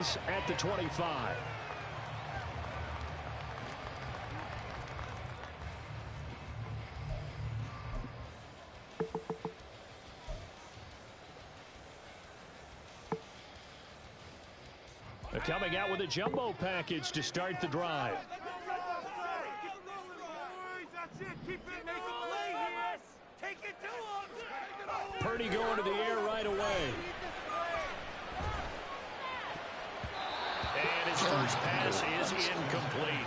At the 25. They're coming out with a jumbo package to start the drive. Purdy going to the air right away. And his first pass is incomplete.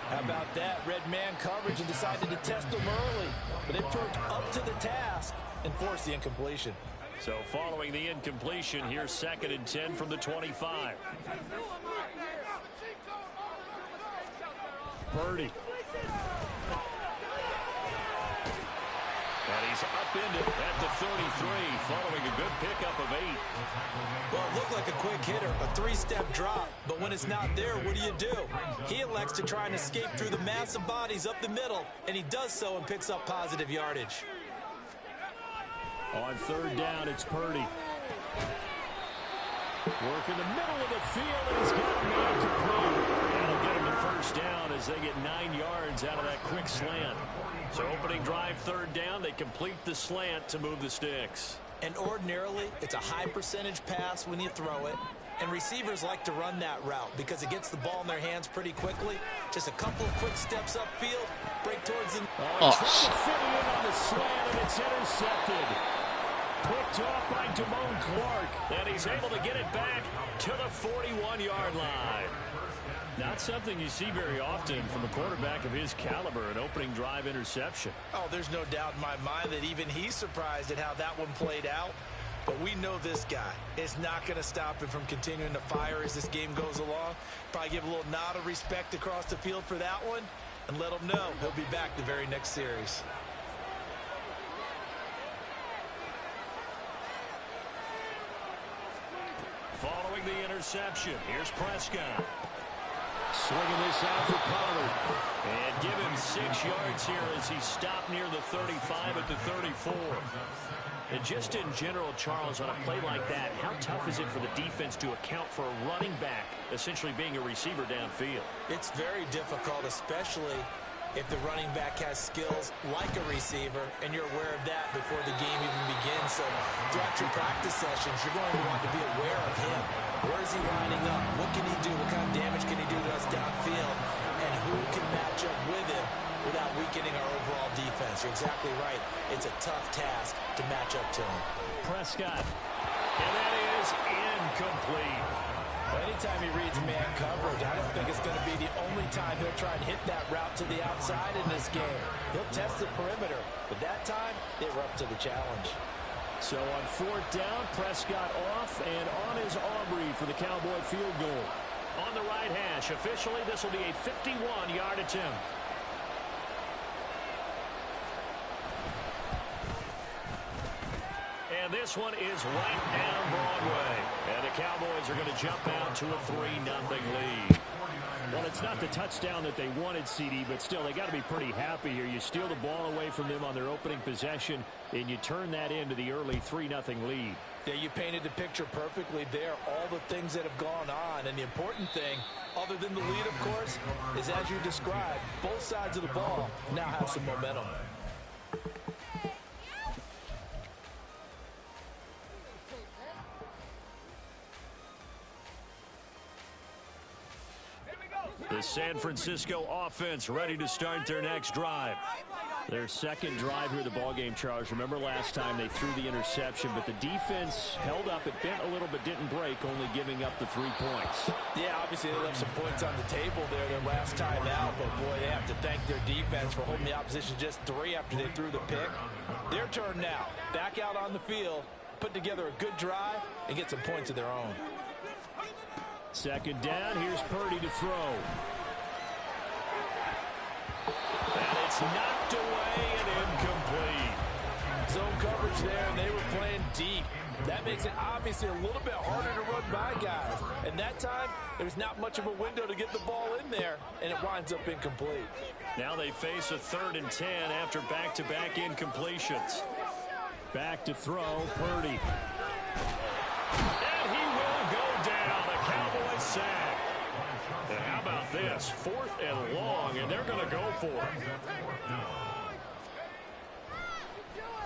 How about that? Red man coverage and decided to test him early. But they proved up to the task and forced the incompletion. So following the incompletion, here's 2nd and 10 from the 25. Purdy. And he's up into it at the 33, following a good pickup of 8. Well, it looked like a quick hitter, a 3-step drop. But when it's not there, what do? He elects to try and escape through the massive bodies up the middle, and he does so and picks up positive yardage. On 3rd down, it's Purdy. Work in the middle of the field, and he's got a man complete. That'll get him the 1st down as they get 9 yards out of that quick slant. So opening drive, 3rd down, they complete the slant to move the sticks. And ordinarily, it's a high percentage pass when you throw it. And receivers like to run that route because it gets the ball in their hands pretty quickly. Just a couple of quick steps upfield, break towards the... Trying to fit it in on the slant, and it's intercepted. Picked off by Damone Clark. And he's able to get it back to the 41-yard line. Not something you see very often from a quarterback of his caliber, an opening drive interception. Oh, there's no doubt in my mind that even he's surprised at how that one played out. But we know this guy is not going to stop him from continuing to fire as this game goes along. Probably give a little nod of respect across the field for that one and let him know he'll be back the very next series. Following the interception, here's Prescott. Swinging this out for Pollard. And give him 6 yards here as he stopped near the 35 at the 34. And just in general, Charles, on a play like that, how tough is it for the defense to account for a running back essentially being a receiver downfield? It's very difficult, especially if the running back has skills like a receiver, and you're aware of that before the game even begins. So throughout your practice sessions, you're going to want to be aware of him. Where is he lining up? What can he do? What kind of damage can he do to us downfield? And who can match up with him without weakening our overall defense? You're exactly right. It's a tough task to match up to him. Prescott. And that is incomplete. Well, anytime he reads man coverage, I don't think it's going to be the only time he'll try and hit that route to the outside in this game. He'll test the perimeter, but that time, they were up to the challenge. So on 4th down, Prescott off and on is Aubrey for the Cowboy field goal. On the right hash, officially this will be a 51-yard attempt. And this one is right down Broadway. And the Cowboys are going to jump out to a 3-0 lead. Well, it's not the touchdown that they wanted, CD, but still, they got to be pretty happy here. You steal the ball away from them on their opening possession, and you turn that into the early 3-0 lead. Yeah, you painted the picture perfectly there, all the things that have gone on. And the important thing, other than the lead, of course, is as you described, both sides of the ball now have some momentum. The San Francisco offense ready to start their next drive. Their 2nd drive here of the ballgame, Charles. Remember last time they threw the interception, but the defense held up. It bent a little but didn't break, only giving up the 3 points. Yeah, obviously they left some points on the table there their last time out, but boy, they have to thank their defense for holding the opposition just 3 after they threw the pick. Their turn now. Back out on the field, put together a good drive, and get some points of their own. 2nd down, here's Purdy to throw. And it's knocked away and incomplete. Zone coverage there, and they were playing deep. That makes it obviously a little bit harder to run by guys. And that time, there's not much of a window to get the ball in there, and it winds up incomplete. Now they face a 3rd and 10 after back-to-back incompletions. Back to throw, Purdy. And he will go down. The Cowboys It's 4th and long, and they're going to go for it.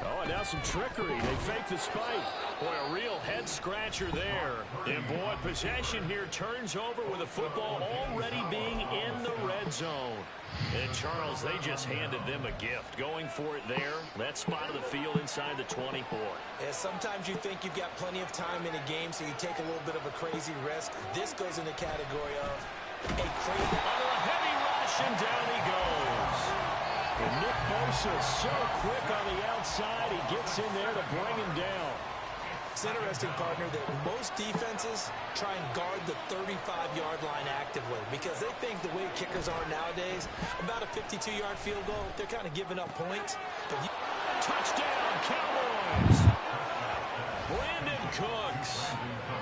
Oh, and now some trickery. They fake the spike. Boy, a real head-scratcher there. And, boy, possession here turns over with the football already being in the red zone. And, Charles, they just handed them a gift. Going for it there. That spot of the field inside the 20 point. Yeah, sometimes you think you've got plenty of time in a game, so you take a little bit of a crazy risk. This goes in the category of a crazy... Under a heavy rush, and down he goes. And Nick Bosa so quick on the outside. He gets in there to bring him down. It's interesting, partner, that most defenses try and guard the 35-yard line actively because they think the way kickers are nowadays, about a 52-yard field goal, they're kind of giving up points. But touchdown, Cowboys! Brandon Cooks,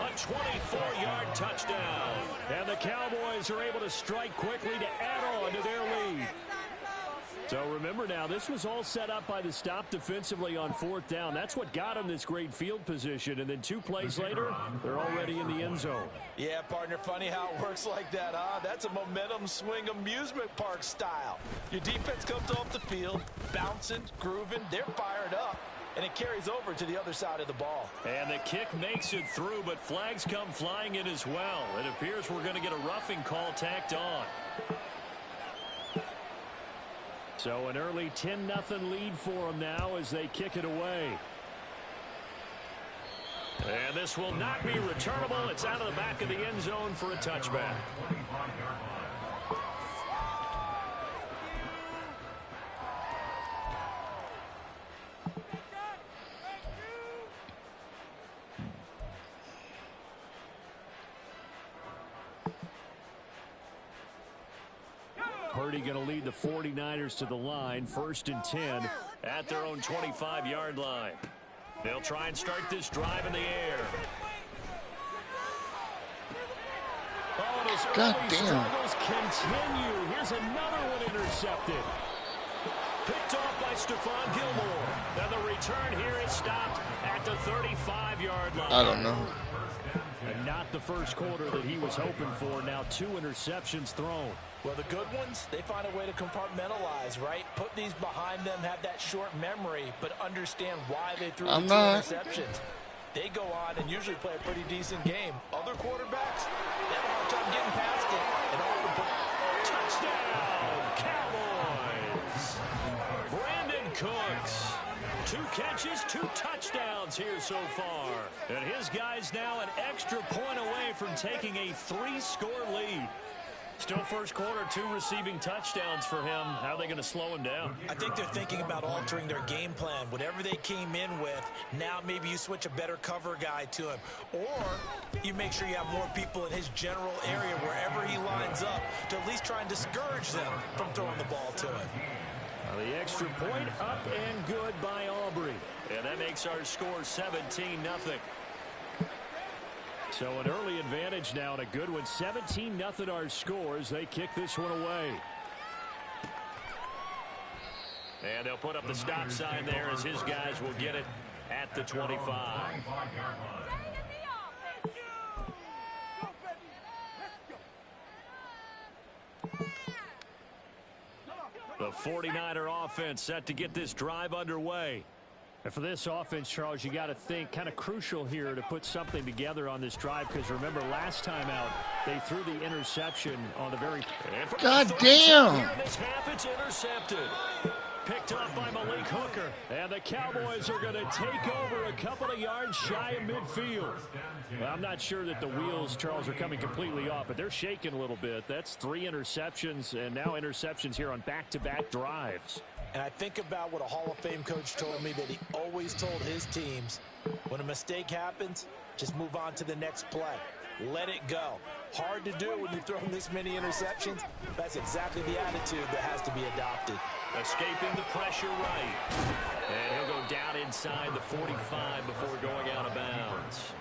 a 24-yard touchdown. And the Cowboys are able to strike quickly to add on to their lead. So remember now, this was all set up by the stop defensively on 4th down. That's what got them this great field position. And then 2 plays later, they're already in the end zone. Yeah, partner, funny how it works like that, huh? That's a momentum swing amusement park style. Your defense comes off the field, bouncing, grooving, they're fired up, and it carries over to the other side of the ball. And the kick makes it through, but flags come flying in as well. It appears we're going to get a roughing call tacked on. So an early 10-0 lead for them now as they kick it away. And this will not be returnable. It's out of the back of the end zone for a touchback. Purdy going to lead the 49ers to the line. 1st and 10 at their own 25-yard line. They'll try and start this drive in the air. Oh, and his early struggles continue. Here's another one intercepted. Picked off by Stephon Gilmore. Now the return here is stopped at the 35-yard line. I don't know. And not the first quarter that he was hoping for. Now 2 interceptions thrown. Well, the good ones, they find a way to compartmentalize, right? Put these behind them, have that short memory, but understand why they threw the 2 interceptions. They go on and usually play a pretty decent game. Other quarterbacks, they have a hard time getting past it. And often put touchdown, Cowboys! Brandon Cooks. 2 catches, 2 touchdowns here so far. And his guys now an extra point away from taking a 3-score lead. Still first quarter, 2 receiving touchdowns for him. How are they going to slow him down? I think they're thinking about altering their game plan. Whatever they came in with, now maybe you switch a better cover guy to him. Or you make sure you have more people in his general area wherever he lines up to at least try and discourage them from throwing the ball to him. The extra point up and good by Aubrey. And that makes our score 17-0. So an early advantage now and a good one. 17-0 our scores. They kick this one away. And they'll put up the stop sign there as his guys will get it at the 25. The 49er offense set to get this drive underway. And for this offense, Charles, you got to think kind of crucial here to put something together on this drive, because remember last time out they threw the interception on the very God damn. Here in this half, it's intercepted. Picked up by Malik Hooker. And the Cowboys are going to take over a couple of yards shy of midfield. Well, I'm not sure that the wheels, Charles, are coming completely off, but they're shaking a little bit. That's 3 interceptions, and now interceptions here on back-to-back drives. And I think about what a Hall of Fame coach told me that he always told his teams, when a mistake happens, just move on to the next play. Let it go. Hard to do when you've thrown this many interceptions. That's exactly the attitude that has to be adopted. Escaping the pressure right. And he'll go down inside the 45 before going out of bounds.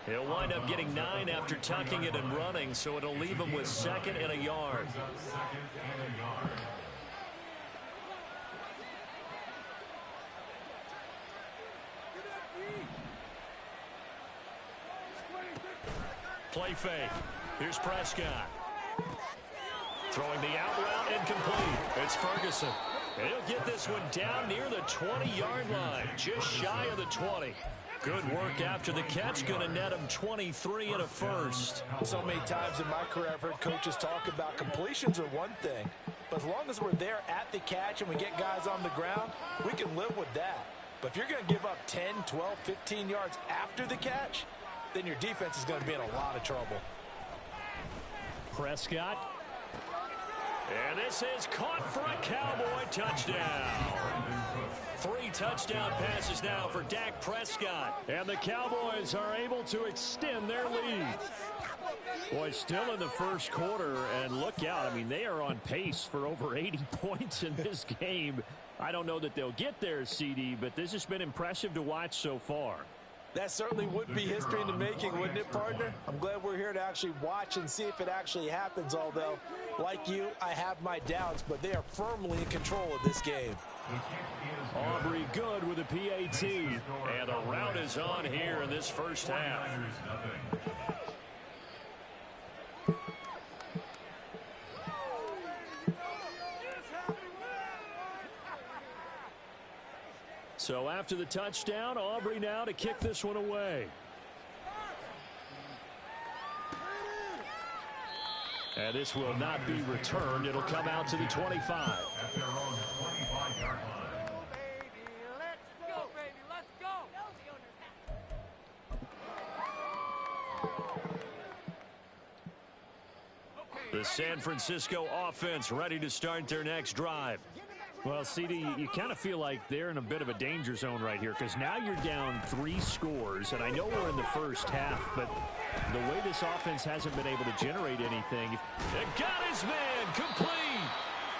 He'll wind up getting 9 after tucking it and running, so it'll leave him with 2nd and a yard. Play fake. Here's Prescott. Throwing the out route incomplete. It's Ferguson. He'll get this one down near the 20-yard line, just shy of the 20. Good work after the catch, going to net him 23 and a first. So many times in my career, I've heard coaches talk about completions are one thing, but as long as we're there at the catch and we get guys on the ground, we can live with that. But if you're going to give up 10, 12, 15 yards after the catch, then your defense is going to be in a lot of trouble. Prescott. And this is caught for a Cowboy touchdown. 3 touchdown passes now for Dak Prescott. And the Cowboys are able to extend their lead. Boy, still in the first quarter, and look out. I mean, they are on pace for over 80 points in this game. I don't know that they'll get there, CD, but this has been impressive to watch so far. That certainly would be history in the making, wouldn't it, partner? I'm glad we're here to actually watch and see if it actually happens, although, like you, I have my doubts, but they are firmly in control of this game. Aubrey good with a PAT, and the route is on here in this first half. So after the touchdown, Aubrey now to kick this one away. And this will not be returned. It'll come out to the 25. The San Francisco offense ready to start their next drive. Well, CD, you kind of feel like they're in a bit of a danger zone right here because now you're down 3 scores, and I know we're in the first half, but the way this offense hasn't been able to generate anything. They got his man complete,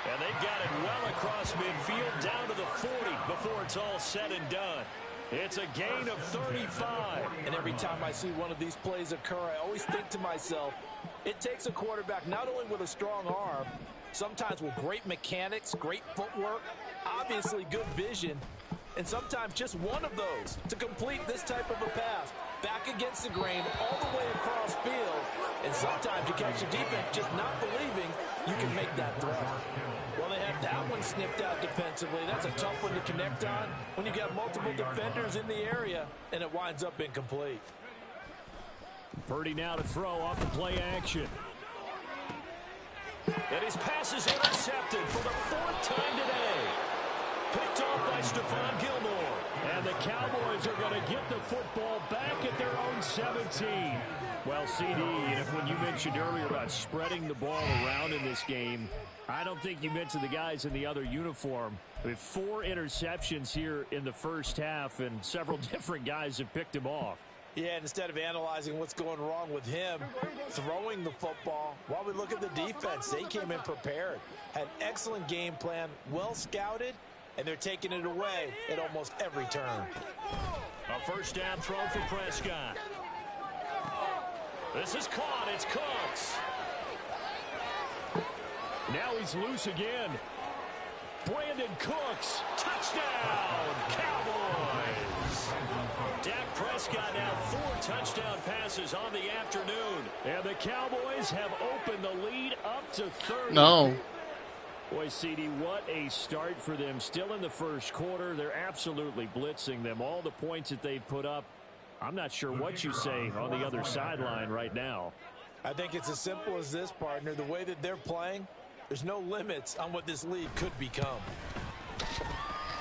and they've got it well across midfield down to the 40 before it's all said and done. It's a gain of 35. And every time I see one of these plays occur, I always think to myself, it takes a quarterback not only with a strong arm, sometimes with great mechanics, great footwork, obviously good vision, and sometimes just one of those to complete this type of a pass back against the grain all the way across field. And sometimes you catch the defense just not believing you can make that throw. Well, they have that one snipped out defensively. That's a tough one to connect on when you got multiple defenders in the area, and it winds up incomplete. Purdy now to throw off the play action. And his pass is intercepted for the 4th time today. Picked off by Stephon Gilmore. And the Cowboys are going to get the football back at their own 17. Well, CD, when you mentioned earlier about spreading the ball around in this game, I don't think you mentioned the guys in the other uniform. With 4 interceptions here in the first half, and several different guys have picked him off. Yeah, instead of analyzing what's going wrong with him throwing the football, while we look at the defense, they came in prepared, had an excellent game plan, well scouted, and they're taking it away at almost every turn. A first down throw for Prescott. This is caught. It's Cooks. Now he's loose again. Brandon Cooks. Touchdown, Cowboys. Dak Prescott now 4 touchdown passes on the afternoon. And the Cowboys have opened the lead up to 30. No. Boy, CD, what a start for them. Still in the first quarter. They're absolutely blitzing them. All the points that they've put up, I'm not sure what you say on the other sideline right now. I think it's as simple as this, partner. The way that they're playing, there's no limits on what this league could become.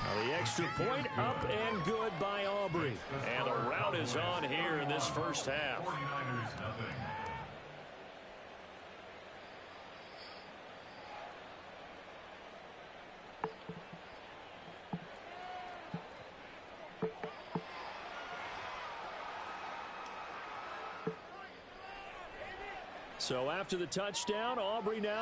Now the extra point up and good by Aubrey. And the route is on here in this first half. So after the touchdown, Aubrey now